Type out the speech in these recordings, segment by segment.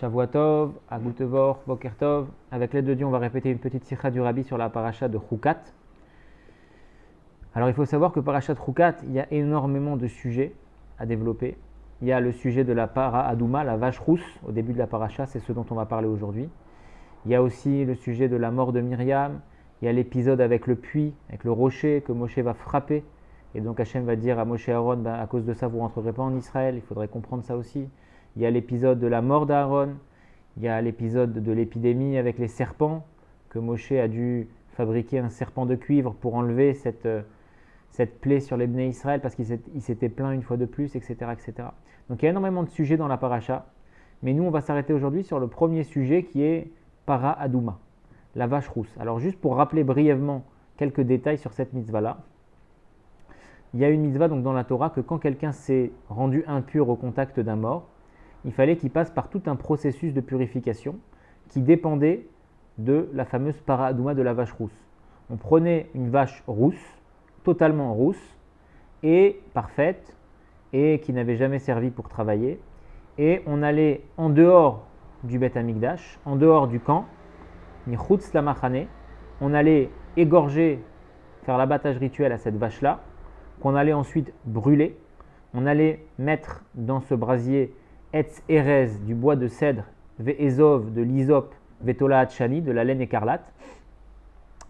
Shavua Tov, Agutevor, Boker Tov. Avec l'aide de Dieu, on va répéter une petite sikha du Rabbi sur la paracha de Chukat. Alors il faut savoir que paracha de Chukat, il y a énormément de sujets à développer. Il y a le sujet de la para Adouma, la vache rousse, au début de la paracha, c'est ce dont on va parler aujourd'hui. Il y a aussi le sujet de la mort de Myriam. Il y a l'épisode avec le puits, avec le rocher que Moshe va frapper. Et donc Hachem va dire à Moshe et Aaron, à cause de ça, vous ne rentrerez pas en Israël. Il faudrait comprendre ça aussi. Il y a l'épisode de la mort d'Aaron. Il y a l'épisode de l'épidémie avec les serpents, que Moshe a dû fabriquer un serpent de cuivre pour enlever cette plaie sur les Bnei Israël parce qu'il s'était plaint une fois de plus, etc., etc. Donc il y a énormément de sujets dans la paracha. Mais nous, on va s'arrêter aujourd'hui sur le premier sujet qui est Para Adouma, la vache rousse. Alors juste pour rappeler brièvement quelques détails sur cette mitzvah-là, il y a une mitzvah donc dans la Torah que quand quelqu'un s'est rendu impur au contact d'un mort, il fallait qu'il passe par tout un processus de purification qui dépendait de la fameuse Para Adouma de la vache rousse. On prenait une vache rousse, totalement rousse, et parfaite, et qui n'avait jamais servi pour travailler, et on allait en dehors du Beth Amikdash, en dehors du camp, Michutz Lamachane, on allait égorger, faire l'abattage rituel à cette vache-là, qu'on allait ensuite brûler, on allait mettre dans ce brasier Etz Erez, du bois de cèdre, Ve'ezov, de l'hysope, Vetola Chani, de la laine écarlate.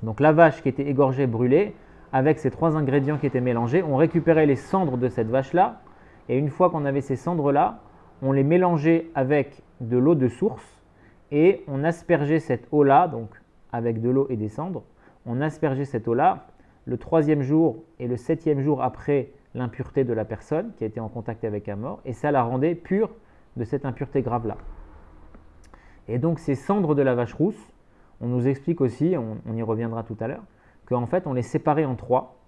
Donc la vache qui était égorgée, brûlée, avec ces trois ingrédients qui étaient mélangés, on récupérait les cendres de cette vache-là, et une fois qu'on avait ces cendres-là, on les mélangeait avec de l'eau de source, et on aspergeait cette eau-là, donc avec de l'eau et des cendres, on aspergeait cette eau-là le 3e jour et le 7e jour après l'impureté de la personne qui a été en contact avec un mort, et ça la rendait pure de cette impureté grave-là. Et donc ces cendres de la vache rousse, on nous explique aussi, on y reviendra tout à l'heure, qu'en fait on les séparait en trois.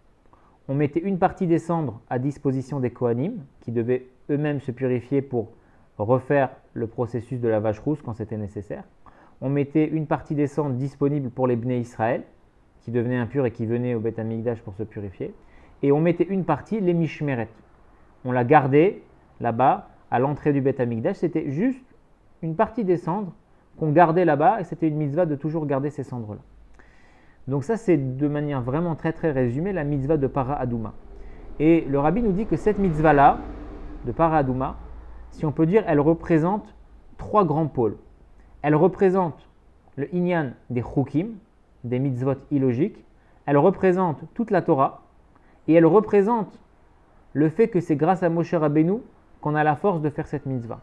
On mettait une partie des cendres à disposition des Kohanim, qui devaient eux-mêmes se purifier pour refaire le processus de la vache rousse quand c'était nécessaire. On mettait une partie des cendres disponibles pour les Bnei Israël, qui devenaient impurs et qui venaient au Beth Amikdash pour se purifier. Et on mettait une partie, les Mishmeret. On la gardait là-bas, à l'entrée du Beth Amikdash. C'était juste une partie des cendres qu'on gardait là-bas, et c'était une mitzvah de toujours garder ces cendres-là. Donc ça, c'est de manière vraiment très très résumée la mitzvah de Para Adouma. Et le Rabbi nous dit que cette mitzvah-là, de Para Adouma, si on peut dire, elle représente trois grands pôles. Elle représente le inyan des chukim, des mitzvot illogiques. Elle représente toute la Torah. Et elle représente le fait que c'est grâce à Moshe Rabbeinu qu'on a la force de faire cette mitzvah.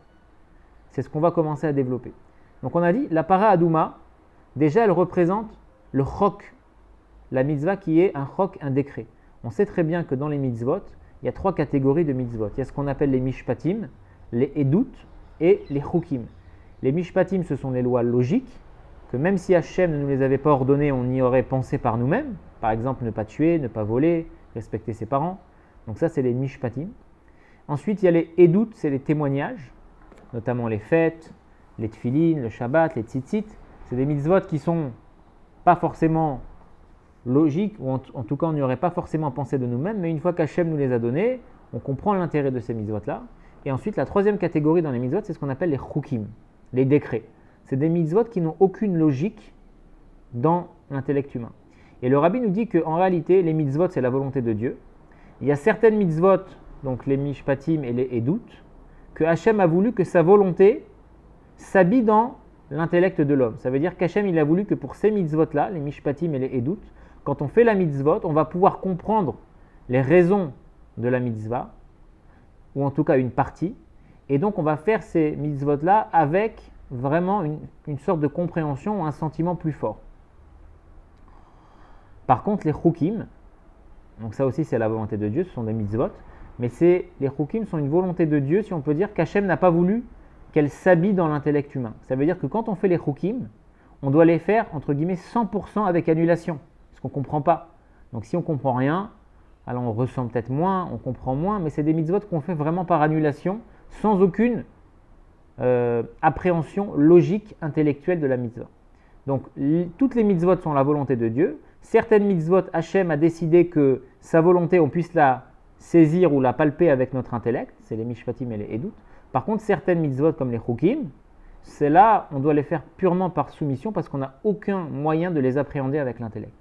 C'est ce qu'on va commencer à développer. Donc on a dit, la Para Adouma, déjà elle représente le chok, la mitzvah qui est un chok, un décret. On sait très bien que dans les mitzvot, il y a trois catégories de mitzvot. Il y a ce qu'on appelle les mishpatim, les edut et les chukim. Les mishpatim, ce sont les lois logiques, que même si Hachem ne nous les avait pas ordonnées, on y aurait pensé par nous-mêmes. Par exemple, ne pas tuer, ne pas voler, respecter ses parents. Donc ça, c'est les mishpatim. Ensuite, il y a les edut, c'est les témoignages, notamment les fêtes, les tfilin, le shabbat, les tzitzit. C'est des mitzvot qui sont pas forcément logiques, ou en tout cas, on n'y aurait pas forcément pensé de nous-mêmes, mais une fois qu'Hachem nous les a donnés, on comprend l'intérêt de ces mitzvot-là. Et ensuite, la troisième catégorie dans les mitzvot, c'est ce qu'on appelle les chukim, les décrets. C'est des mitzvot qui n'ont aucune logique dans l'intellect humain. Et le Rabbi nous dit qu'en réalité, les mitzvot, c'est la volonté de Dieu. Il y a certaines mitzvot, donc les mishpatim et les edut, que Hachem a voulu que sa volonté s'habille dans l'intellect de l'homme. Ça veut dire qu'Hachem, il a voulu que pour ces mitzvot-là, les mishpatim et les edut, quand on fait la mitzvot, on va pouvoir comprendre les raisons de la mitzvah, ou en tout cas une partie, et donc on va faire ces mitzvot-là avec vraiment une sorte de compréhension ou un sentiment plus fort. Par contre, les chukim, donc ça aussi c'est la volonté de Dieu, ce sont des mitzvot, mais les chukim sont une volonté de Dieu, si on peut dire qu'Hachem n'a pas voulu qu'elles s'habillent dans l'intellect humain. Ça veut dire que quand on fait les chukim, on doit les faire entre guillemets 100% avec annulation, parce qu'on ne comprend pas. Donc si on ne comprend rien, alors on ressent peut-être moins, on comprend moins, mais c'est des mitzvot qu'on fait vraiment par annulation, sans aucune appréhension logique, intellectuelle de la mitzvah. Donc toutes les mitzvot sont la volonté de Dieu. Certaines mitzvot, Hachem a décidé que sa volonté, on puisse la saisir ou la palper avec notre intellect, c'est les mishpatim et les edut. Par contre, certaines mitzvot comme les chukim, celles-là, on doit les faire purement par soumission parce qu'on n'a aucun moyen de les appréhender avec l'intellect.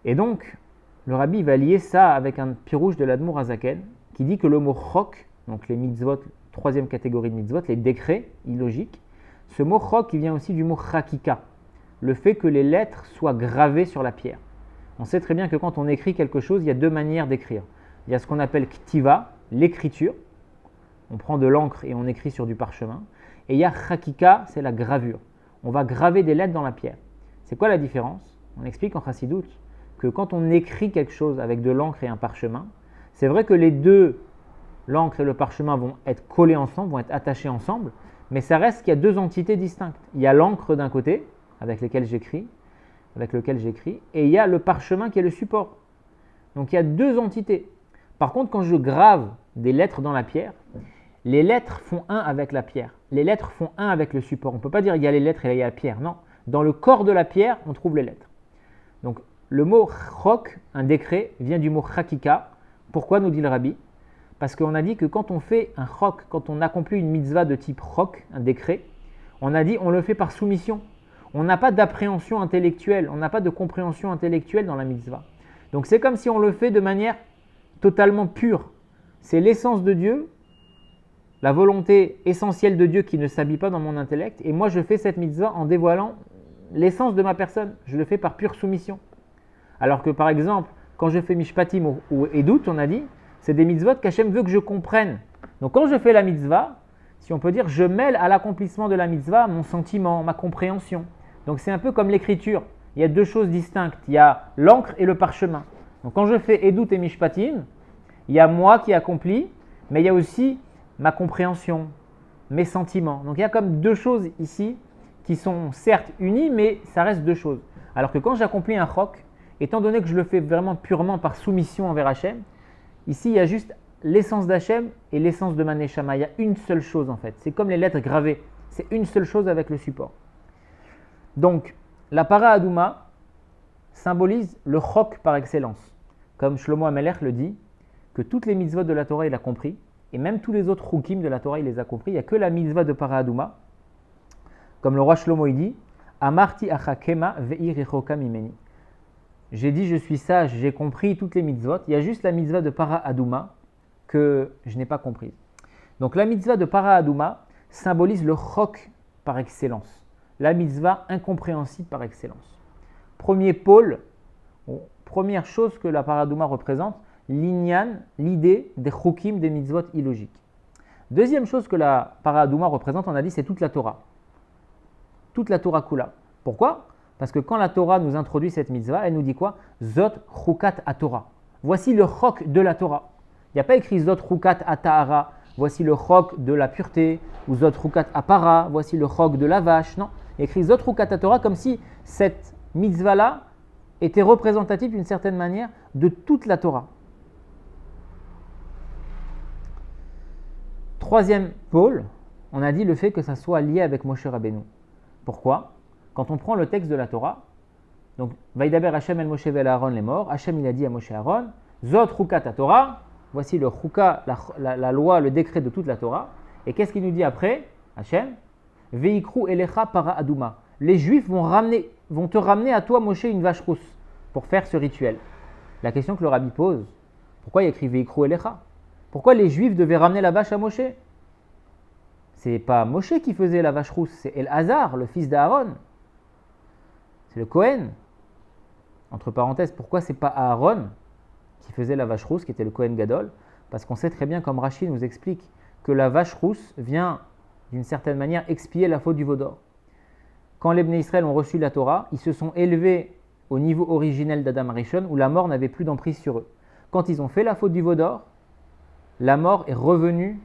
Et donc, le rabbi va lier ça avec un pirouche de l'Admour Hazaken qui dit que le mot chok, donc les mitzvot, troisième catégorie de mitzvot, les décrets illogiques, ce mot chok il vient aussi du mot chakika, le fait que les lettres soient gravées sur la pierre. On sait très bien que quand on écrit quelque chose, il y a deux manières d'écrire. Il y a ce qu'on appelle ktiva, l'écriture. On prend de l'encre et on écrit sur du parchemin. Et il y a chakika, c'est la gravure. On va graver des lettres dans la pierre. C'est quoi la différence? On explique en Chassidut que quand on écrit quelque chose avec de l'encre et un parchemin, c'est vrai que les deux, l'encre et le parchemin, vont être collés ensemble, vont être attachés ensemble, mais ça reste qu'il y a deux entités distinctes. Il y a l'encre d'un côté, avec lequel j'écris, et il y a le parchemin qui est le support. Donc il y a deux entités. Par contre, quand je grave des lettres dans la pierre, les lettres font un avec la pierre. Les lettres font un avec le support. On ne peut pas dire il y a les lettres et il y a la pierre. Non. Dans le corps de la pierre, on trouve les lettres. Donc le mot chok, un décret, vient du mot chakika. Pourquoi, nous dit le rabbi? Parce qu'on a dit que quand on fait un chok, quand on accomplit une mitzvah de type chok, un décret, on a dit on le fait par soumission. On n'a pas d'appréhension intellectuelle, on n'a pas de compréhension intellectuelle dans la mitzvah. Donc c'est comme si on le fait de manière totalement pure. C'est l'essence de Dieu, la volonté essentielle de Dieu qui ne s'habille pas dans mon intellect. Et moi je fais cette mitzvah en dévoilant l'essence de ma personne. Je le fais par pure soumission. Alors que par exemple, quand je fais Mishpatim ou Edut, on a dit, c'est des mitzvot qu'Hachem veut que je comprenne. Donc quand je fais la mitzvah, si on peut dire, je mêle à l'accomplissement de la mitzvah mon sentiment, ma compréhension. Donc c'est un peu comme l'écriture. Il y a deux choses distinctes. Il y a l'encre et le parchemin. Donc quand je fais Edut et Mishpatim, il y a moi qui accomplis, mais il y a aussi ma compréhension, mes sentiments. Donc il y a comme deux choses ici qui sont certes unies, mais ça reste deux choses. Alors que quand j'accomplis un chok, étant donné que je le fais vraiment purement par soumission envers Hachem, ici il y a juste l'essence d'Hachem et l'essence de ma neshama. Il y a une seule chose en fait. C'est comme les lettres gravées. C'est une seule chose avec le support. Donc, la para adouma symbolise le chok par excellence. Comme Shlomo Amelech le dit, que toutes les mitzvot de la Torah il a compris, et même tous les autres chukim de la Torah il les a compris. Il n'y a que la mitzvah de para adouma. Comme le roi Shlomo il dit, Amarti achakema ve'i rechoka mimeni. J'ai dit je suis sage, j'ai compris toutes les mitzvot. Il y a juste la mitzvah de para adouma que je n'ai pas comprise. Donc la mitzvah de para adouma symbolise le chok par excellence. La mitzvah incompréhensible par excellence. Premier pôle, première chose que la para adouma représente, l'inyan, l'idée des chukim, des mitzvot illogiques. Deuxième chose que la para adouma représente, on a dit, c'est toute la Torah. Toute la Torah kula. Pourquoi? Parce que quand la Torah nous introduit cette mitzvah, elle nous dit quoi? Zot chukat à Torah. Voici le chok de la Torah. Il n'y a pas écrit Zot chukat à Tahara, voici le chok de la pureté, ou Zot chukat à Para, voici le chok de la vache. Non, il y a écrit Zot chukat à Torah comme si cette mitzvah-là était représentative d'une certaine manière de toute la Torah. Troisième pôle, on a dit le fait que ça soit lié avec Moshe Rabbeinu. Pourquoi? Quand on prend le texte de la Torah, donc Vaidaber Hashem el Moshe vel Aaron les morts, Hashem il a dit à Moshe Aaron, Zot chukat à Torah, voici le chouka, la loi, le décret de toute la Torah. Et qu'est-ce qu'il nous dit après, Hashem? Veikru elecha para adouma. Les Juifs vont te ramener à toi, Moshe, une vache rousse pour faire ce rituel. La question que le rabbi pose, pourquoi il écrit Veikru elecha? Pourquoi les Juifs devaient ramener la vache à Moshe? C'est pas Moshe qui faisait la vache rousse, c'est El-Hazar, le fils d'Aaron. C'est le Kohen. Entre parenthèses, pourquoi c'est pas Aaron qui faisait la vache rousse, qui était le Kohen Gadol? Parce qu'on sait très bien, comme Rashi nous explique, que la vache rousse vient d'une certaine manière expier la faute du veau d'or. Quand les Bnei Israël ont reçu la Torah, ils se sont élevés au niveau originel d'Adam Rishon, où la mort n'avait plus d'emprise sur eux. Quand ils ont fait la faute du veau d'or, la mort est revenue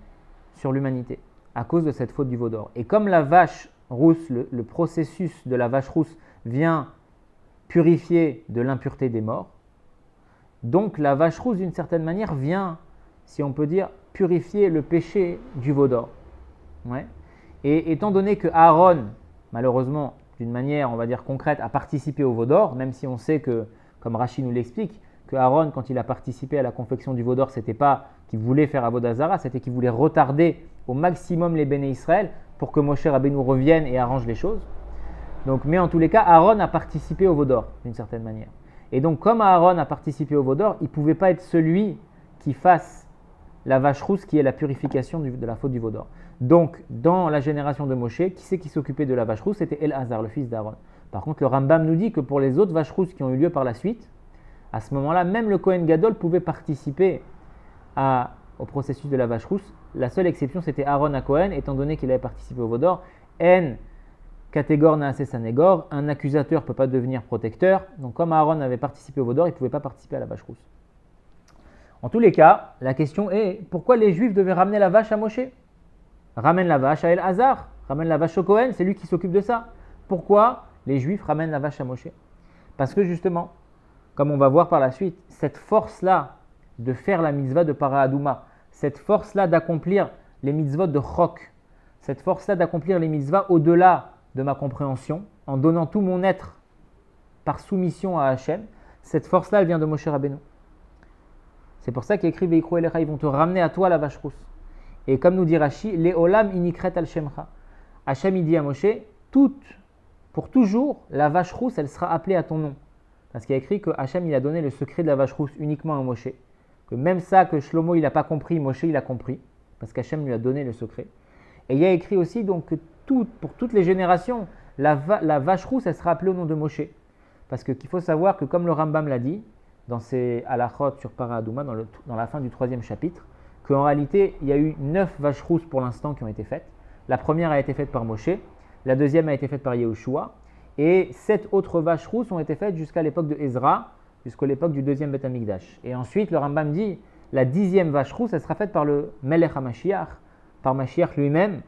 sur l'humanité à cause de cette faute du veau d'or. Et comme la vache rousse, le processus de la vache rousse vient purifier de l'impureté des morts, donc la vache rousse d'une certaine manière vient, si on peut dire, purifier le péché du veau d'or. Ouais. Et étant donné que Aaron, malheureusement, d'une manière, on va dire concrète, a participé au veau d'or, même si on sait que, comme Rashi nous l'explique, que Aaron, quand il a participé à la confection du veau d'or, c'était pas qu'il voulait faire Avodah Zara, c'était qu'il voulait retarder au maximum les Béné Israël pour que Moshe Rabbeinu revienne et arrange les choses. Donc, mais en tous les cas, Aaron a participé au veau d'or, d'une certaine manière. Et donc, comme Aaron a participé au veau d'or, il ne pouvait pas être celui qui fasse la vache rousse, qui est la purification de la faute du veau d'or. Donc, dans la génération de Moshe, qui c'est qui s'occupait de la vache rousse? C'était Elazar, le fils d'Aaron. Par contre, le Rambam nous dit que pour les autres vaches rousses qui ont eu lieu par la suite, à ce moment-là, même le Kohen Gadol pouvait participer au processus de la vache rousse. La seule exception, c'était Aaron à Kohen, étant donné qu'il avait participé au veau d'or. En catégor naase sanégor, un accusateur ne peut pas devenir protecteur. Donc, comme Aaron avait participé au veau d'or, il ne pouvait pas participer à la vache rousse. En tous les cas, la question est pourquoi les Juifs devaient ramener la vache à Moshe? Ramène la vache à Elazar, ramène la vache au Kohen, c'est lui qui s'occupe de ça. Pourquoi les Juifs ramènent la vache à Moshe? Parce que justement, comme on va voir par la suite, cette force-là de faire la mitzvah de Para Adouma, cette force-là d'accomplir les mitzvot de Chok, cette force-là d'accomplir les mitzvahs au-delà de ma compréhension, en donnant tout mon être par soumission à Hachem, cette force-là, elle vient de Moshe Rabbeinu. C'est pour ça qu'il écrit Veikro Elecha, ils vont te ramener à toi la vache rousse. Et comme nous dit Rashi, les olam inikret al shemcha. Hachem il dit à Moshe, pour toujours, la vache rousse, elle sera appelée à ton nom. Parce qu'il y a écrit que Hachem il a donné le secret de la vache rousse uniquement à Moshe. Que même ça que Shlomo il n'a pas compris, Moshe il a compris. Parce qu'Hachem lui a donné le secret. Et il y a écrit aussi donc que pour toutes les générations, la vache rousse, elle sera appelée au nom de Moshe. Parce qu'il faut savoir que comme le Rambam l'a dit, dans ses halachot sur Para Adouma, dans la fin du 3e chapitre, qu'en réalité, il y a eu 9 vaches rousses pour l'instant qui ont été faites. La première a été faite par Moshe, la deuxième a été faite par Yehoshua, et 7 autres vaches rousses ont été faites jusqu'à l'époque de Ezra, jusqu'à l'époque du 2e Beth Amikdash. Et ensuite, le Rambam dit, la 10e vache rousse, elle sera faite par le Melech HaMashiach, par Mashiach lui-même,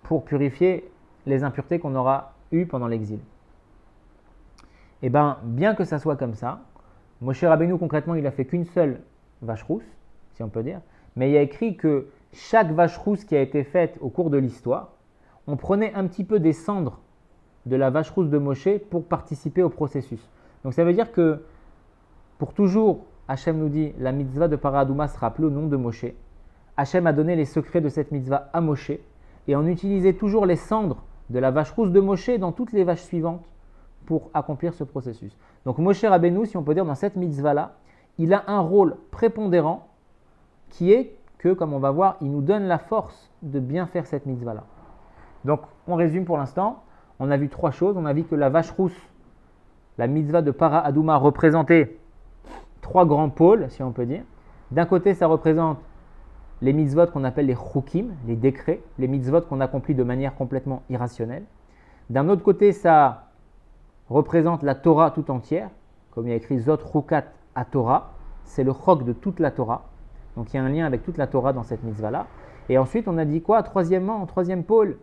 pour purifier les impuretés qu'on aura eues pendant l'exil. Et bien que ça soit comme ça, Moshe Rabbeinu, concrètement, il n'a fait qu'une seule vache rousse, si on peut dire, mais il y a écrit que chaque vache rousse qui a été faite au cours de l'histoire, on prenait un petit peu des cendres de la vache rousse de Moshe pour participer au processus. Donc ça veut dire que pour toujours, Hachem nous dit, la mitzvah de Para Adouma sera appelée au nom de Moshe. Hachem a donné les secrets de cette mitzvah à Moshe, et on utilisait toujours les cendres de la vache rousse de Moshe dans toutes les vaches suivantes pour accomplir ce processus. Donc Moshe Rabbeinu, si on peut dire, dans cette mitzvah-là, il a un rôle prépondérant qui est que, comme on va voir, il nous donne la force de bien faire cette mitzvah-là. Donc on résume pour l'instant, on a vu 3 choses. On a vu que la vache rousse, la mitzvah de Para Adouma représentait 3 grands pôles, si on peut dire. D'un côté, ça représente les mitzvot qu'on appelle les chukim, les décrets, les mitzvot qu'on accomplit de manière complètement irrationnelle. D'un autre côté, ça représente la Torah tout entière, comme il y a écrit Zot Chukat à Torah, c'est le chok de toute la Torah. Donc il y a un lien avec toute la Torah dans cette mitzvah-là. Et ensuite, on a dit quoi? Troisièmement, en troisième pôle,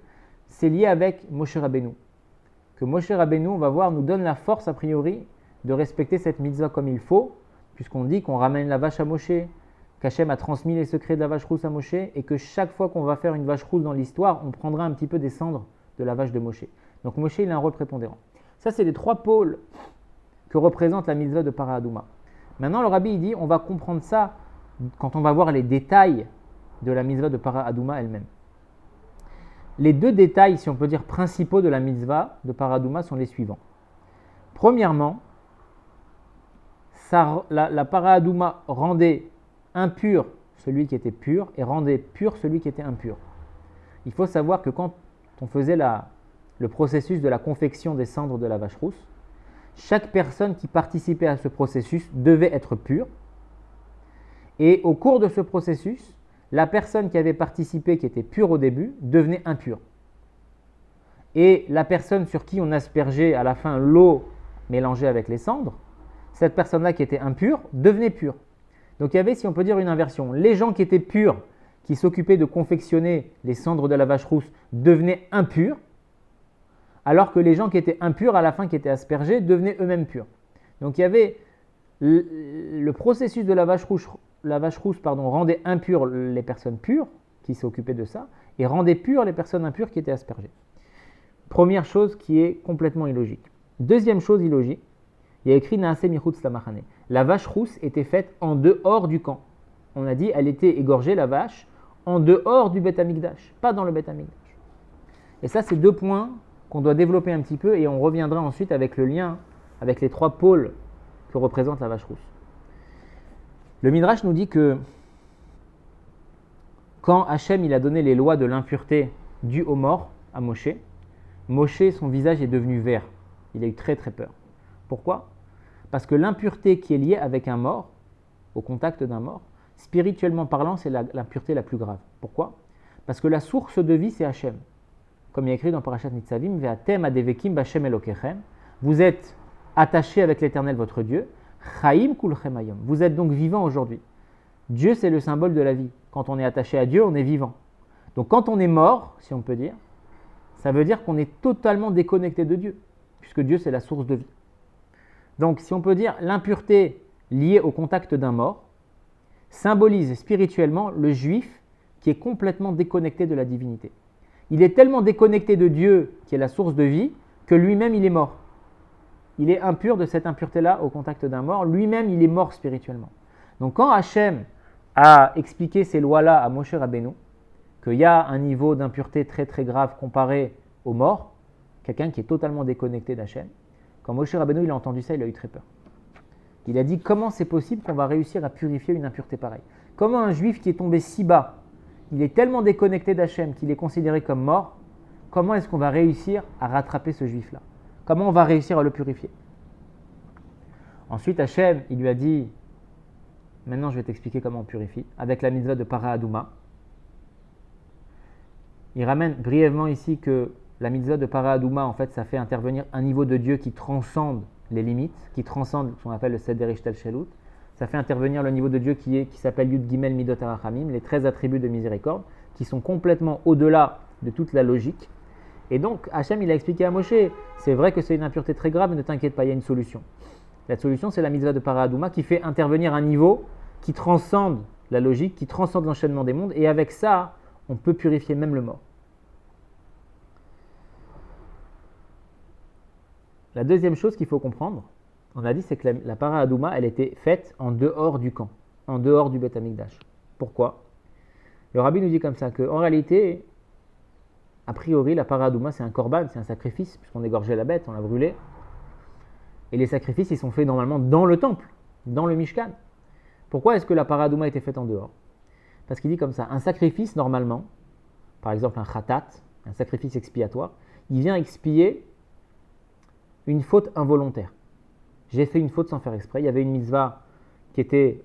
c'est lié avec Moshe Rabbeinu. Que Moshe Rabbeinu, on va voir, nous donne la force a priori de respecter cette mitzvah comme il faut, puisqu'on dit qu'on ramène la vache à Moshe, qu'Hachem a transmis les secrets de la vache rousse à Moshe, et que chaque fois qu'on va faire une vache rousse dans l'histoire, on prendra un petit peu des cendres de la vache de Moshe. Donc Moshe, il a un rôle prépondérant. Ça, c'est les 3 pôles que représente la mitzvah de Para Adouma. Maintenant, le rabbi il dit, on va comprendre ça quand on va voir les détails de la mitzvah de Para Adouma elle-même. Les 2 détails, si on peut dire, principaux de la mitzvah de Para Adouma sont les suivants. Premièrement, la Para Adouma rendait impur celui qui était pur et rendait pur celui qui était impur. Il faut savoir que quand on faisait le processus de la confection des cendres de la vache rousse, chaque personne qui participait à ce processus devait être pure. Et au cours de ce processus, la personne qui avait participé, qui était pure au début, devenait impure. Et la personne sur qui on aspergeait à la fin l'eau mélangée avec les cendres, cette personne-là qui était impure, devenait pure. Donc il y avait, si on peut dire, une inversion. Les gens qui étaient purs, qui s'occupaient de confectionner les cendres de la vache rousse, devenaient impurs, alors que les gens qui étaient impurs, à la fin qui étaient aspergés, devenaient eux-mêmes purs. Donc il y avait le processus de la vache rousse rendait impures les personnes pures, qui s'occupaient de ça, et rendait pures les personnes impures qui étaient aspergées. Première chose qui est complètement illogique. Deuxième chose illogique, il y a écrit Naase michutz lamachane. La vache rousse était faite en dehors du camp. On a dit, elle était égorgée, la vache, en dehors du Beth Amikdash, pas dans le Beth Amikdash. Et ça, c'est 2 points qu'on doit développer un petit peu et on reviendra ensuite avec le lien, avec les 3 pôles que représente la vache rousse. Le Midrash nous dit que quand Hachem il a donné les lois de l'impureté dues aux morts à Moshe, Moshe, son visage est devenu vert. Il a eu très très peur. Pourquoi? Parce que l'impureté qui est liée avec un mort, au contact d'un mort, spirituellement parlant, c'est l'impureté la plus grave. Pourquoi? Parce que la source de vie, c'est Hachem. Comme il y a écrit dans Parashat Nitzavim, Ve'atem adevekim b'Hashem Elokechem. Vous êtes attachés avec l'Éternel votre Dieu. Chaim kulchem hayom. Vous êtes donc vivants aujourd'hui. Dieu, c'est le symbole de la vie. Quand on est attaché à Dieu, on est vivant. Donc quand on est mort, si on peut dire, ça veut dire qu'on est totalement déconnecté de Dieu, puisque Dieu, c'est la source de vie. Donc si on peut dire, l'impureté liée au contact d'un mort symbolise spirituellement le juif qui est complètement déconnecté de la divinité. Il est tellement déconnecté de Dieu, qui est la source de vie, que lui-même, il est mort. Il est impur de cette impureté-là au contact d'un mort. Lui-même, il est mort spirituellement. Donc quand Hachem a expliqué ces lois-là à Moshe Rabbeinu, qu'il y a un niveau d'impureté très très grave comparé aux morts, quelqu'un qui est totalement déconnecté d'Hachem, quand Moshe Rabbeinu il a entendu ça, il a eu très peur. Il a dit comment c'est possible qu'on va réussir à purifier une impureté pareille? Comment un juif qui est tombé si bas, il est tellement déconnecté d'Hachem qu'il est considéré comme mort, comment est-ce qu'on va réussir à rattraper ce juif-là? Comment on va réussir à le purifier? Ensuite, Hachem, il lui a dit, maintenant je vais t'expliquer comment on purifie, avec la mitzvah de Para Adouma. Il ramène brièvement ici que la mitzvah de Para Adouma, en fait, ça fait intervenir un niveau de Dieu qui transcende les limites, qui transcende ce qu'on appelle le Seder Ishtal Shelut. Ça fait intervenir le niveau de Dieu qui s'appelle Yud Gimel Midot Arachamim, les 13 attributs de miséricorde, qui sont complètement au-delà de toute la logique. Et donc, Hachem, il a expliqué à Moshe, c'est vrai que c'est une impureté très grave, mais ne t'inquiète pas, il y a une solution. La solution, c'est la mitzvah de Para Adouma qui fait intervenir un niveau qui transcende la logique, qui transcende l'enchaînement des mondes, et avec ça, on peut purifier même le mort. La deuxième chose qu'il faut comprendre, on a dit, c'est que la Para Adouma, elle était faite en dehors du camp, en dehors du Beth Amikdash. Pourquoi? Le rabbi nous dit comme ça, qu'en réalité, a priori, la Para Adouma, c'est un korban, c'est un sacrifice, puisqu'on égorgeait la bête, on l'a brûlée. Et les sacrifices, ils sont faits normalement dans le temple, dans le Mishkan. Pourquoi est-ce que la Para Adouma était faite en dehors? Parce qu'il dit comme ça, un sacrifice, normalement, par exemple un khatat, un sacrifice expiatoire, il vient expier une faute involontaire. J'ai fait une faute sans faire exprès. Il y avait une mitzvah qui était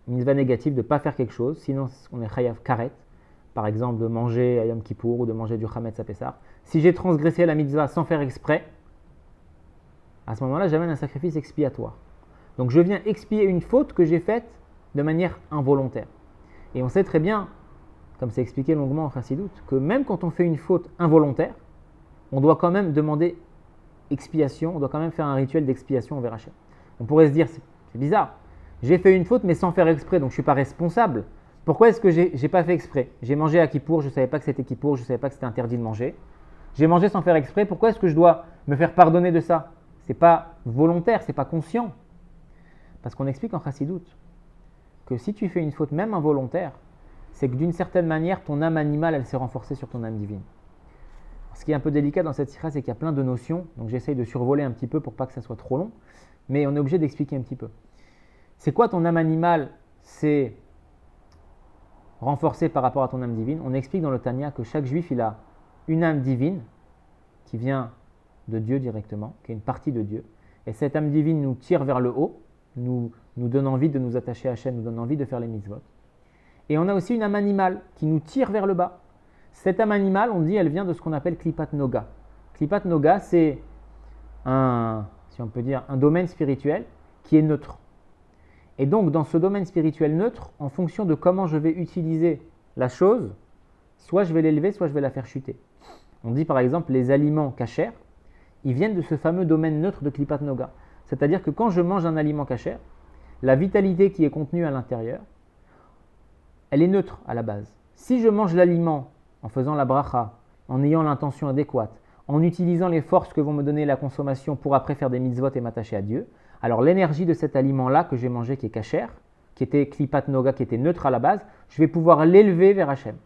une mitzvah négative de ne pas faire quelque chose, sinon on est chayav karet, par exemple de manger à Yom Kippour ou de manger du chametz à Pessah. Si j'ai transgressé la mitzvah sans faire exprès, à ce moment-là, j'amène un sacrifice expiatoire. Donc je viens expier une faute que j'ai faite de manière involontaire. Et on sait très bien, comme c'est expliqué longuement en Chassidut, que même quand on fait une faute involontaire, on doit quand même demander expiation, on doit quand même faire un rituel d'expiation envers Hachem. On pourrait se dire, c'est bizarre, j'ai fait une faute mais sans faire exprès, donc je ne suis pas responsable. Pourquoi est-ce que j'ai pas fait exprès? J'ai mangé à Kippour, je ne savais pas que c'était Kippour, je ne savais pas que c'était interdit de manger. J'ai mangé sans faire exprès, pourquoi est-ce que je dois me faire pardonner de ça? C'est pas volontaire, c'est pas conscient. Parce qu'on explique en Chassidut que si tu fais une faute même involontaire, c'est que d'une certaine manière, ton âme animale, elle s'est renforcée sur ton âme divine. Ce qui est un peu délicat dans cette sikha, c'est qu'il y a plein de notions, donc j'essaye de survoler un petit peu pour pas que ça soit trop long, mais on est obligé d'expliquer un petit peu. C'est quoi ton âme animale? C'est renforcé par rapport à ton âme divine. On explique dans le Tanya que chaque juif, il a une âme divine qui vient de Dieu directement, qui est une partie de Dieu. Et cette âme divine nous tire vers le haut, nous donne envie de nous attacher à Hachem, nous donne envie de faire les mitzvot. Et on a aussi une âme animale qui nous tire vers le bas. Cette âme animale, on dit, elle vient de ce qu'on appelle Klipat Noga. Klipat Noga, c'est si on peut dire, un domaine spirituel qui est neutre. Et donc, dans ce domaine spirituel neutre, en fonction de comment je vais utiliser la chose, soit je vais l'élever, soit je vais la faire chuter. On dit par exemple, les aliments kasher, ils viennent de ce fameux domaine neutre de Klipat Noga. C'est-à-dire que quand je mange un aliment kasher, la vitalité qui est contenue à l'intérieur, elle est neutre à la base. Si je mange l'aliment en faisant la bracha, en ayant l'intention adéquate, en utilisant les forces que vont me donner la consommation pour après faire des mitzvot et m'attacher à Dieu, alors l'énergie de cet aliment-là que j'ai mangé, qui est kasher, qui était klipat noga, qui était neutre à la base, je vais pouvoir l'élever vers Hachem.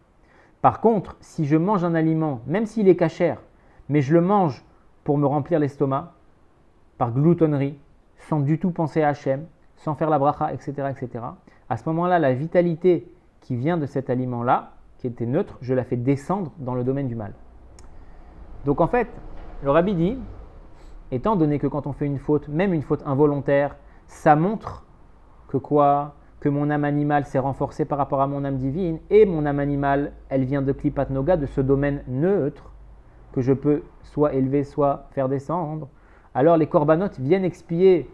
Par contre, si je mange un aliment, même s'il est cachère, mais je le mange pour me remplir l'estomac, par gloutonnerie, sans du tout penser à Hachem, sans faire la bracha, etc., etc., à ce moment-là, la vitalité qui vient de cet aliment-là, qui était neutre, je la fais descendre dans le domaine du mal. Donc en fait, le Rabbi dit, étant donné que quand on fait une faute, même une faute involontaire, ça montre que quoi ? Que mon âme animale s'est renforcée par rapport à mon âme divine, et mon âme animale, elle vient de Klipat Noga, de ce domaine neutre, que je peux soit élever, soit faire descendre. Alors les corbanotes viennent expier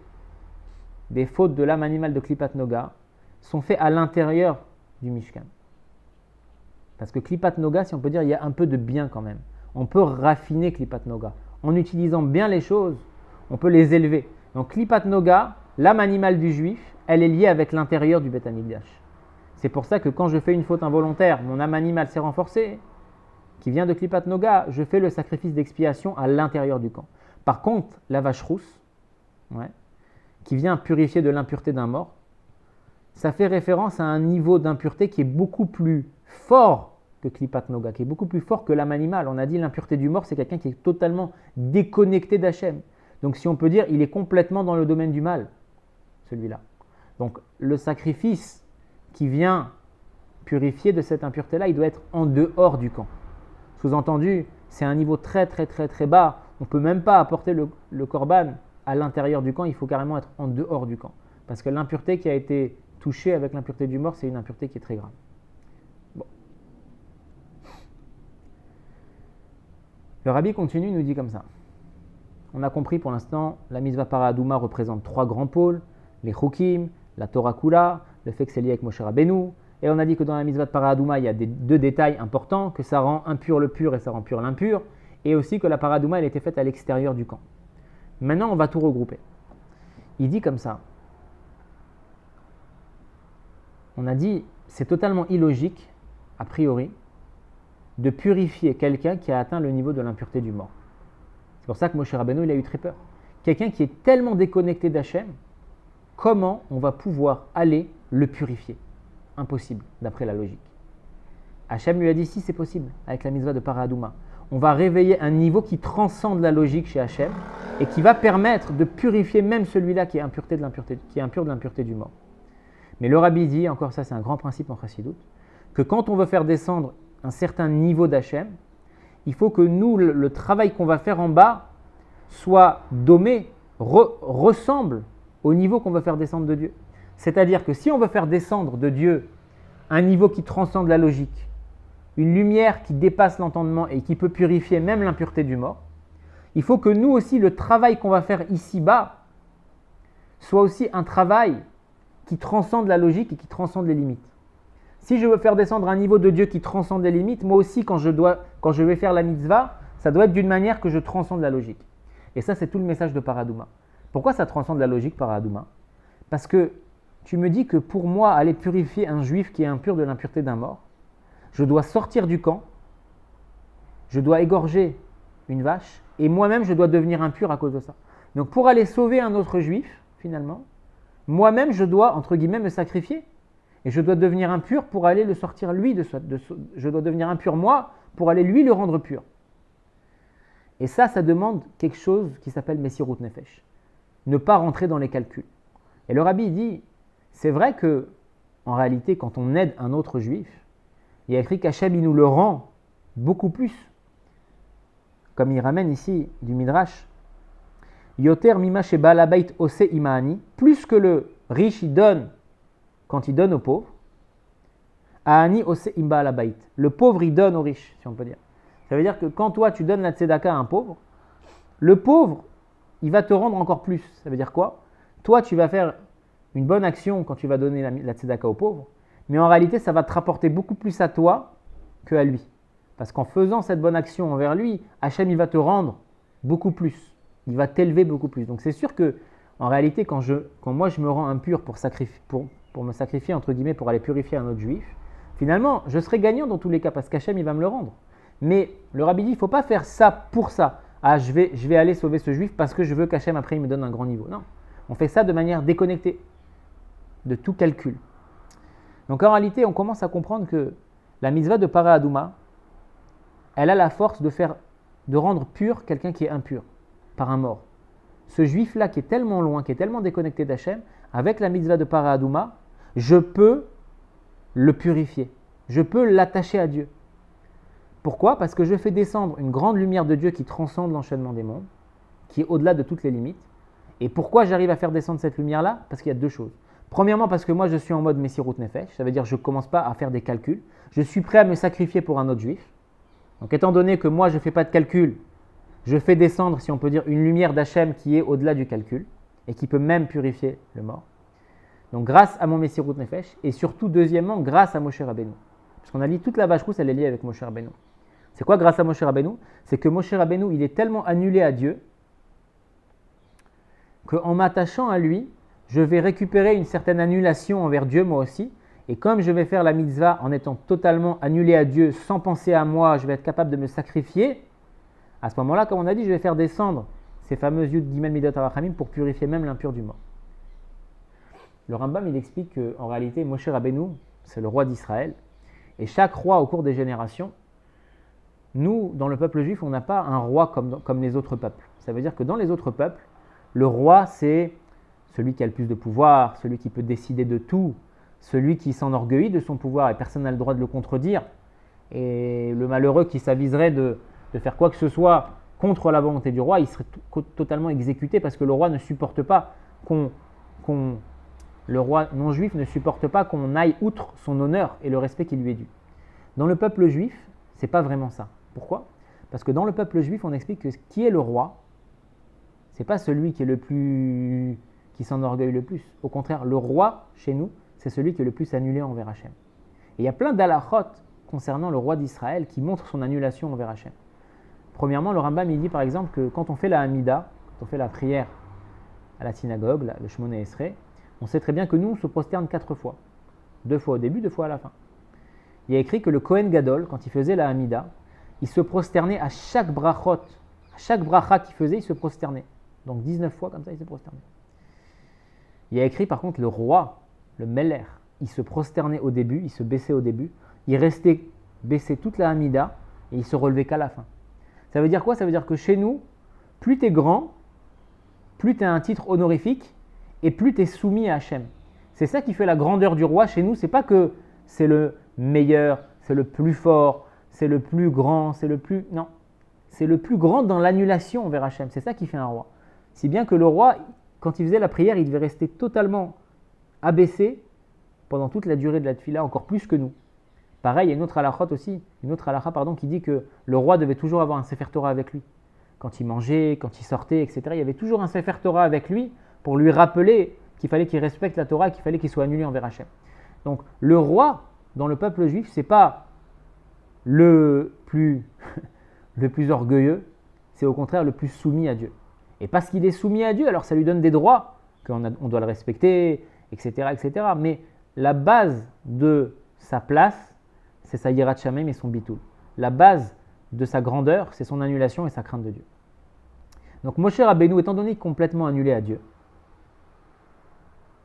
des fautes de l'âme animale de Klipat Noga, sont faits à l'intérieur du Mishkan. Parce que Klipat Noga, si on peut dire, il y a un peu de bien quand même. On peut raffiner Klipat Noga. En utilisant bien les choses, on peut les élever. Donc Klipat Noga, l'âme animale du juif, elle est liée avec l'intérieur du Beth Amikdash. C'est pour ça que quand je fais une faute involontaire, mon âme animale s'est renforcée, qui vient de Klipat Noga, je fais le sacrifice d'expiation à l'intérieur du camp. Par contre, la vache rousse, qui vient purifier de l'impureté d'un mort, ça fait référence à un niveau d'impureté qui est beaucoup plus fort que Klipat Noga, qui est beaucoup plus fort que l'âme animale. On a dit l'impureté du mort, c'est quelqu'un qui est totalement déconnecté d'Hachem. Donc si on peut dire, il est complètement dans le domaine du mal, celui-là. Donc le sacrifice qui vient purifier de cette impureté-là, il doit être en dehors du camp. Sous-entendu, c'est un niveau très très très très bas. On ne peut même pas apporter le korban à l'intérieur du camp, il faut carrément être en dehors du camp. Parce que l'impureté qui a été touchée avec l'impureté du mort, c'est une impureté qui est très grave. Bon. Le Rabbi continue, il nous dit comme ça. On a compris pour l'instant, la mitzvah para Adouma représente 3 grands pôles, les Chukim, la Torah Kula, le fait que c'est lié avec Moshe Rabbeinu. Et on a dit que dans la mitzvah de para Adouma, il y a 2 détails importants, que ça rend impur le pur et ça rend pur l'impur, et aussi que la para Adouma, elle était faite à l'extérieur du camp. Maintenant, on va tout regrouper. Il dit comme ça. On a dit, c'est totalement illogique, a priori, de purifier quelqu'un qui a atteint le niveau de l'impureté du mort. C'est pour ça que Moshe Rabbeinu, il a eu très peur. Quelqu'un qui est tellement déconnecté d'Hachem, comment on va pouvoir aller le purifier ? Impossible, d'après la logique. Hachem lui a dit, si c'est possible, avec la mitzvah de para Adouma. On va réveiller un niveau qui transcende la logique chez Hachem et qui va permettre de purifier même celui-là qui est impur de l'impureté du mort. Mais le Rabbi dit, encore ça c'est un grand principe en Chassidut, que quand on veut faire descendre un certain niveau d'Hachem, il faut que nous, le travail qu'on va faire en bas, soit domé, ressemble au niveau qu'on veut faire descendre de Dieu. C'est-à-dire que si on veut faire descendre de Dieu un niveau qui transcende la logique, une lumière qui dépasse l'entendement et qui peut purifier même l'impureté du mort, il faut que nous aussi, le travail qu'on va faire ici-bas, soit aussi un travail qui transcende la logique et qui transcende les limites. Si je veux faire descendre un niveau de Dieu qui transcende les limites, moi aussi, quand je vais faire la mitzvah, ça doit être d'une manière que je transcende la logique. Et ça, c'est tout le message de para Adouma. Pourquoi ça transcende la logique, para Adouma ? Parce que tu me dis que pour moi, aller purifier un juif qui est impur de l'impureté d'un mort, je dois sortir du camp, je dois égorger une vache, et moi-même, je dois devenir impur à cause de ça. Donc pour aller sauver un autre juif, finalement, moi-même, je dois, entre guillemets, me sacrifier. Et je dois devenir impur pour aller le sortir lui je dois devenir impur moi pour aller lui le rendre pur. Et ça demande quelque chose qui s'appelle Messirut Nefesh. Ne pas rentrer dans les calculs. Et le Rabbi dit, c'est vrai que, en réalité, quand on aide un autre juif, il y a écrit qu'Hachem, il nous le rend beaucoup plus. Comme il ramène ici du Midrash, Yoter mima sheba labait ose imani, plus que le riche il donne quand il donne au pauvre, Aani ose imba alabait, le pauvre il donne au riche, si on peut dire. Ça veut dire que quand toi tu donnes la tzedaka à un pauvre, le pauvre il va te rendre encore plus. Ça veut dire quoi ? Toi tu vas faire une bonne action quand tu vas donner la tzedaka au pauvre, mais en réalité ça va te rapporter beaucoup plus à toi qu'à lui. Parce qu'en faisant cette bonne action envers lui, Hachem il va te rendre beaucoup plus. Il va t'élever beaucoup plus. Donc c'est sûr que en réalité quand moi je me rends impur pour me sacrifier entre guillemets pour aller purifier un autre juif, finalement je serai gagnant dans tous les cas parce qu'Hachem il va me le rendre. Mais le Rabbi dit il ne faut pas faire ça pour ça. Ah je vais aller sauver ce juif parce que je veux qu'Hachem après il me donne un grand niveau. Non, on fait ça de manière déconnectée de tout calcul. Donc en réalité on commence à comprendre que La mitzvah de Para Aduma, elle a la force de rendre pur quelqu'un qui est impur par un mort. Ce juif-là qui est tellement loin, qui est tellement déconnecté d'Hachem, avec la mitzvah de Para Aduma, je peux le purifier. Je peux l'attacher à Dieu. Pourquoi ? Parce que je fais descendre une grande lumière de Dieu qui transcende l'enchaînement des mondes, qui est au-delà de toutes les limites. Et pourquoi j'arrive à faire descendre cette lumière-là ? Parce qu'il y a deux choses. Premièrement, parce que moi je suis en mode Messirut Nefesh, ça veut dire que je ne commence pas à faire des calculs. Je suis prêt à me sacrifier pour un autre juif. Donc étant donné que moi je ne fais pas de calcul, je fais descendre, si on peut dire, une lumière d'Hachem qui est au-delà du calcul et qui peut même purifier le mort. Donc grâce à mon Messirut Nefesh et surtout deuxièmement grâce à Moshe Rabbeinu. Parce qu'on a dit toute la vache rousse elle est liée avec Moshe Rabbeinu. C'est quoi grâce à Moshe Rabbeinu ? C'est que Moshe Rabbeinu il est tellement annulé à Dieu qu'en m'attachant à lui, je vais récupérer une certaine annulation envers Dieu moi aussi. Et comme je vais faire la mitzvah en étant totalement annulé à Dieu, sans penser à moi, je vais être capable de me sacrifier. À ce moment-là, comme on a dit, je vais faire descendre ces fameuses Yud Gimel Midot Arachamim pour purifier même l'impur du mort. Le Rambam, il explique qu'en réalité, Moshe Rabbeinu, c'est le roi d'Israël. Et chaque roi, au cours des générations, nous, dans le peuple juif, on n'a pas un roi comme les autres peuples. Ça veut dire que dans les autres peuples, le roi, c'est celui qui a le plus de pouvoir, celui qui peut décider de tout, celui qui s'enorgueillit de son pouvoir et personne n'a le droit de le contredire. Et le malheureux qui s'aviserait de faire quoi que ce soit contre la volonté du roi, il serait totalement exécuté parce que le roi ne supporte pas le roi non juif ne supporte pas qu'on aille outre son honneur et le respect qui lui est dû. Dans le peuple juif, c'est pas vraiment ça. Pourquoi ? Parce que dans le peuple juif, on explique que qui est le roi, c'est pas celui qui est qui s'enorgueille le plus. Au contraire, le roi, chez nous, c'est celui qui est le plus annulé envers Hachem. Et il y a plein d'halachot concernant le roi d'Israël qui montrent son annulation envers Hachem. Premièrement, le Rambam il dit par exemple que quand on fait la Hamida, quand on fait la prière à la synagogue, le Shmoneh Esrei, on sait très bien que nous, on se prosterne 4 fois. 2 fois au début, 2 fois à la fin. Il y a écrit que le Kohen Gadol, quand il faisait la Hamida, il se prosternait à chaque brachot, à chaque bracha qu'il faisait, il se prosternait. Donc 19 fois comme ça, il se prosternait. Il y a écrit par contre le roi, le Meller, il se prosternait au début, il se baissait au début, il restait baissé toute la Hamida et il se relevait qu'à la fin. Ça veut dire quoi ? Ça veut dire que chez nous, plus tu es grand, plus tu as un titre honorifique et plus tu es soumis à Hachem. C'est ça qui fait la grandeur du roi chez nous, c'est pas que c'est le meilleur, c'est le plus fort, c'est le plus grand, c'est le plus... Non, c'est le plus grand dans l'annulation envers Hachem, c'est ça qui fait un roi. Si bien que le roi, quand il faisait la prière, il devait rester totalement abaissé pendant toute la durée de la tfila, encore plus que nous. Pareil, il y a une autre halakha aussi, qui dit que le roi devait toujours avoir un Sefer Torah avec lui. Quand il mangeait, quand il sortait, etc., il y avait toujours un Sefer Torah avec lui pour lui rappeler qu'il fallait qu'il respecte la Torah et qu'il fallait qu'il soit annulé envers Hachem. Donc le roi, dans le peuple juif, ce n'est pas le plus orgueilleux, c'est au contraire le plus soumis à Dieu. Et parce qu'il est soumis à Dieu, alors ça lui donne des droits, qu'on doit le respecter, etc., etc. Mais la base de sa place, c'est sa yirat shamayim et son bitoul. La base de sa grandeur, c'est son annulation et sa crainte de Dieu. Donc Moshe Rabbeinu, étant donné complètement annulé à Dieu,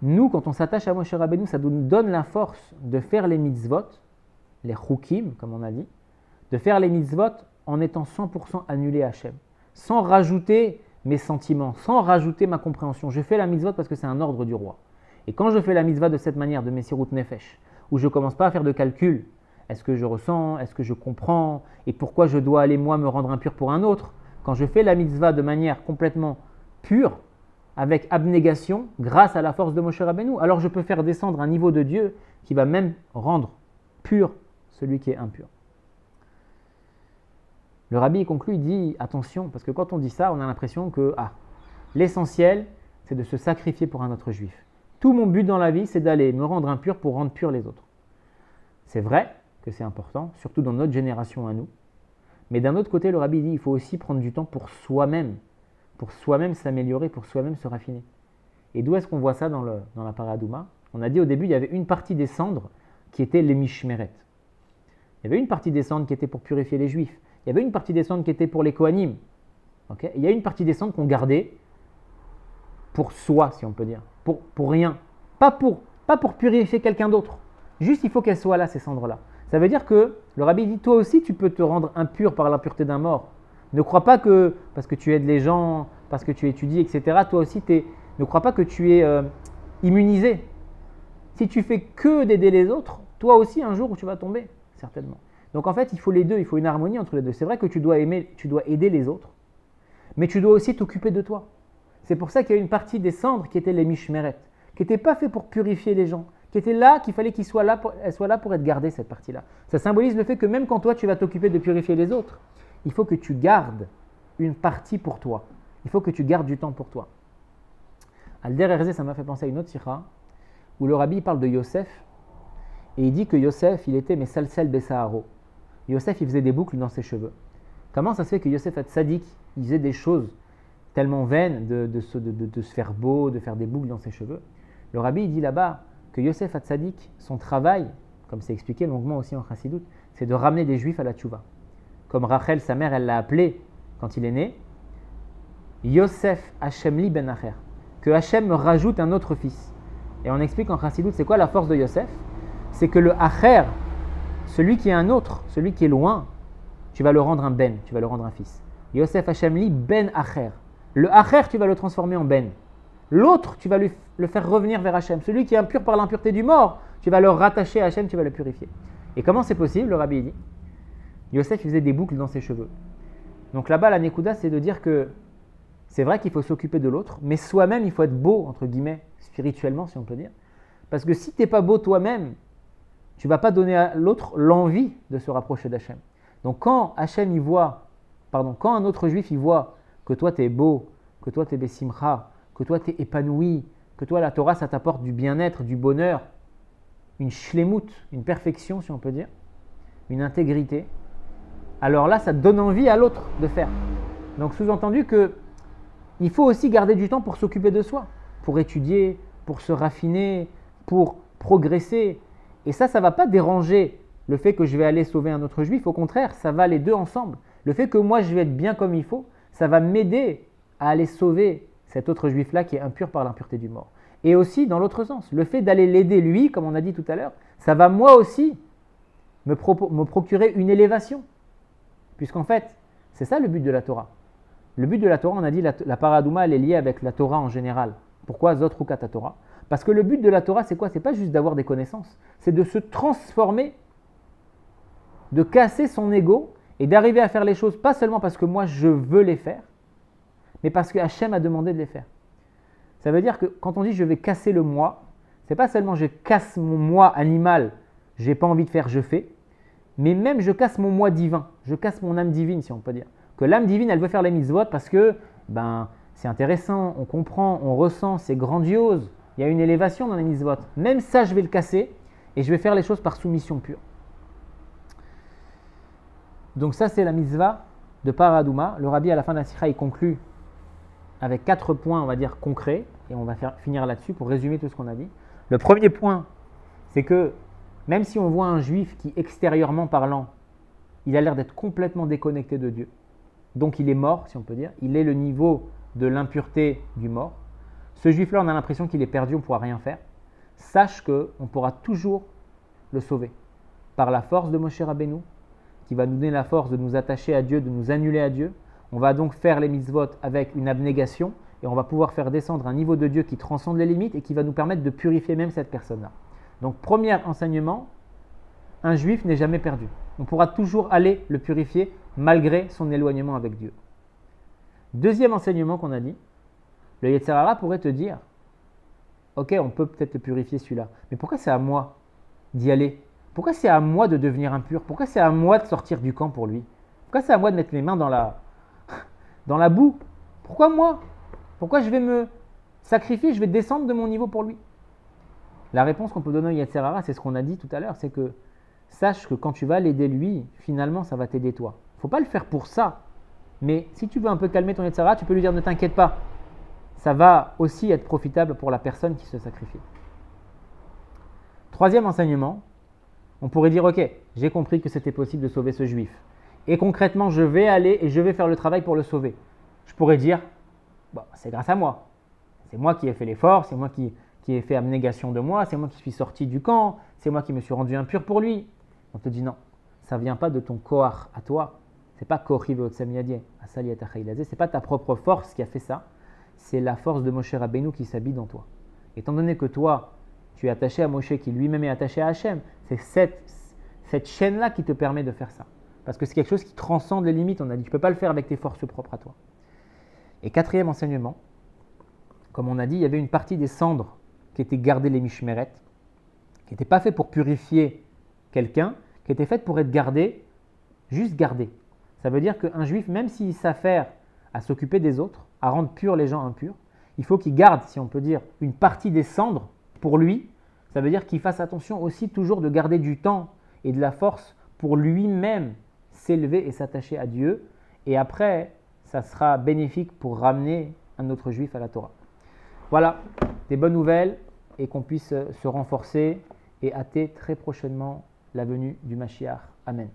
nous, quand on s'attache à Moshe Rabbeinu, ça nous donne la force de faire les mitzvot, les chukim, comme on a dit, de faire les mitzvot en étant 100% annulé à Hachem, sans rajouter mes sentiments, sans rajouter ma compréhension. Je fais la mitzvot parce que c'est un ordre du roi. Et quand je fais la mitzvah de cette manière, de Messirut Nefesh, où je ne commence pas à faire de calcul, est-ce que je ressens, est-ce que je comprends, et pourquoi je dois aller moi me rendre impur pour un autre, quand je fais la mitzvah de manière complètement pure, avec abnégation, grâce à la force de Moshe Rabbeinu, alors je peux faire descendre un niveau de Dieu qui va même rendre pur celui qui est impur. Le rabbi conclut, il dit attention, parce que quand on dit ça, on a l'impression que l'essentiel, c'est de se sacrifier pour un autre juif. Tout mon but dans la vie, c'est d'aller me rendre impur pour rendre pur les autres. C'est vrai que c'est important, surtout dans notre génération à nous. Mais d'un autre côté, le rabbi dit il faut aussi prendre du temps pour soi-même s'améliorer, pour soi-même se raffiner. Et d'où est-ce qu'on voit ça dans la Para Aduma ? On a dit au début, il y avait une partie des cendres qui était les mishmeret. Il y avait une partie des cendres qui était pour purifier les juifs. Il y avait une partie des cendres qui était pour les Kohanim. Okay ? Il y a une partie des cendres qu'on gardait pour soi, si on peut dire. Pour rien. Pas pour purifier quelqu'un d'autre. Juste, il faut qu'elles soient là, ces cendres-là. Ça veut dire que le rabbi dit, toi aussi tu peux te rendre impur par l'impureté d'un mort. Ne crois pas que, parce que tu aides les gens, parce que tu étudies, etc., toi aussi, ne crois pas que tu es immunisé. Si tu fais que d'aider les autres, toi aussi un jour tu vas tomber, certainement. Donc en fait, il faut les deux, il faut une harmonie entre les deux. C'est vrai que tu dois aider les autres, mais tu dois aussi t'occuper de toi. C'est pour ça qu'il y a une partie des cendres qui étaient les mishmeret, qui n'étaient pas fait pour purifier les gens, qui étaient là, qu'il fallait qu'elles soient là pour être gardées, cette partie-là. Ça symbolise le fait que même quand toi tu vas t'occuper de purifier les autres, il faut que tu gardes une partie pour toi. Il faut que tu gardes du temps pour toi. Alder Herzé, ça m'a fait penser à une autre sikha, où le rabbi parle de Yosef, et il dit que Yosef, il était Mesalsel Bessaharo. Yosef, il faisait des boucles dans ses cheveux. Comment ça se fait que Yosef Hatzadik, il faisait des choses tellement vaines de se faire beau, de faire des boucles dans ses cheveux? Le rabbi, il dit là-bas que Yosef Hatzadik, son travail, comme c'est expliqué longuement aussi en Chassidoute, c'est de ramener des juifs à la tchouva. Comme Rachel, sa mère, elle l'a appelé quand il est né, Yosef Hashem li ben Acher, que Hashem me rajoute un autre fils. Et on explique en Chassidoute, c'est quoi la force de Yosef? C'est que le Acher, celui qui est un autre, celui qui est loin, tu vas le rendre un ben, tu vas le rendre un fils. Yosef Hashem li ben Acher. Le Acher, tu vas le transformer en ben. L'autre, tu vas le faire revenir vers Hashem. Celui qui est impur par l'impureté du mort, tu vas le rattacher à Hashem, tu vas le purifier. Et comment c'est possible? Le rabbi dit, Yosef faisait des boucles dans ses cheveux. Donc là-bas, la Nekuda, c'est de dire que c'est vrai qu'il faut s'occuper de l'autre, mais soi-même, il faut être beau, entre guillemets, spirituellement, si on peut dire. Parce que si tu n'es pas beau toi-même, tu ne vas pas donner à l'autre l'envie de se rapprocher d'Hachem. Donc quand quand un autre juif il voit que toi tu es beau, que toi tu es besimcha, que toi tu es épanoui, que toi la Torah ça t'apporte du bien-être, du bonheur, une shlemut, une perfection si on peut dire, une intégrité, alors là ça te donne envie à l'autre de faire. Donc sous-entendu que il faut aussi garder du temps pour s'occuper de soi, pour étudier, pour se raffiner, pour progresser. Et ça ne va pas déranger le fait que je vais aller sauver un autre juif. Au contraire, ça va les deux ensemble. Le fait que moi je vais être bien comme il faut, ça va m'aider à aller sauver cet autre juif-là qui est impur par l'impureté du mort. Et aussi dans l'autre sens, le fait d'aller l'aider lui, comme on a dit tout à l'heure, ça va moi aussi me procurer une élévation. Puisqu'en fait, c'est ça le but de la Torah. Le but de la Torah, on a dit, la paradouma, elle est liée avec la Torah en général. Pourquoi Zot Rukat Torah? Parce que le but de la Torah, c'est quoi? C'est pas juste d'avoir des connaissances, c'est de se transformer, de casser son ego et d'arriver à faire les choses, pas seulement parce que moi je veux les faire, mais parce que Hachem a demandé de les faire. Ça veut dire que quand on dit je vais casser le moi, c'est pas seulement je casse mon moi animal, j'ai pas envie de faire, je fais, mais même je casse mon moi divin, je casse mon âme divine si on peut dire. Que l'âme divine, elle veut faire les mitzvot parce que c'est intéressant, on comprend, on ressent, c'est grandiose, il y a une élévation dans les mitzvot. Même ça, je vais le casser et je vais faire les choses par soumission pure. Donc ça, c'est la mitzvah de Paradouma. Le rabbi, à la fin de la sikha, il conclut avec 4 points, on va dire, concrets, et on va finir là-dessus pour résumer tout ce qu'on a dit. Le premier point, c'est que même si on voit un juif qui, extérieurement parlant, il a l'air d'être complètement déconnecté de Dieu, donc il est mort, si on peut dire, il est le niveau de l'impureté du mort, ce juif-là, on a l'impression qu'il est perdu, on ne pourra rien faire. Sache qu'on pourra toujours le sauver par la force de Moshe Rabbeinu, qui va nous donner la force de nous attacher à Dieu, de nous annuler à Dieu. On va donc faire les mitzvot avec une abnégation et on va pouvoir faire descendre un niveau de Dieu qui transcende les limites et qui va nous permettre de purifier même cette personne-là. Donc, premier enseignement, un juif n'est jamais perdu. On pourra toujours aller le purifier malgré son éloignement avec Dieu. Deuxième enseignement qu'on a dit, le Yetzer Hara pourrait te dire, ok, on peut peut-être le purifier celui-là, mais pourquoi c'est à moi d'y aller? Pourquoi c'est à moi de devenir impur? Pourquoi c'est à moi de sortir du camp pour lui? Pourquoi c'est à moi de mettre mes mains dans la boue? Pourquoi moi? Pourquoi je vais me sacrifier, je vais descendre de mon niveau pour lui? La réponse qu'on peut donner au Yetzer Hara, c'est ce qu'on a dit tout à l'heure, c'est que sache que quand tu vas l'aider lui, finalement ça va t'aider toi. Il ne faut pas le faire pour ça, mais si tu veux un peu calmer ton Yetzer Hara, tu peux lui dire ne t'inquiète pas, ça va aussi être profitable pour la personne qui se sacrifie. Troisième enseignement, on pourrait dire ok, j'ai compris que c'était possible de sauver ce juif. Et concrètement, je vais aller et je vais faire le travail pour le sauver. Je pourrais dire, bon, c'est grâce à moi. C'est moi qui ai fait l'effort, c'est moi qui ai fait abnégation de moi, c'est moi qui suis sorti du camp, c'est moi qui me suis rendu impur pour lui. On te dit non, ça ne vient pas de ton koach à toi. C'est pas Kochi ve'otsem yadie, asali et achayilazé. C'est pas ta propre force qui a fait ça. C'est la force de Moshe Rabbeinu qui s'habille en toi. Étant donné que toi, tu es attaché à Moshe qui lui-même est attaché à Hachem, c'est cette chaîne-là qui te permet de faire ça. Parce que c'est quelque chose qui transcende les limites. On a dit, tu ne peux pas le faire avec tes forces propres à toi. Et quatrième enseignement, comme on a dit, il y avait une partie des cendres qui étaient gardées les mishmeret, qui n'étaient pas fait pour purifier quelqu'un, qui étaient faites pour être gardées, juste gardées. Ça veut dire qu'un juif, même s'il s'affaire à s'occuper des autres, à rendre purs les gens impurs, il faut qu'il garde, si on peut dire, une partie des cendres pour lui. Ça veut dire qu'il fasse attention aussi toujours de garder du temps et de la force pour lui-même s'élever et s'attacher à Dieu. Et après, ça sera bénéfique pour ramener un autre juif à la Torah. Voilà, des bonnes nouvelles et qu'on puisse se renforcer et hâter très prochainement la venue du Mashiach. Amen.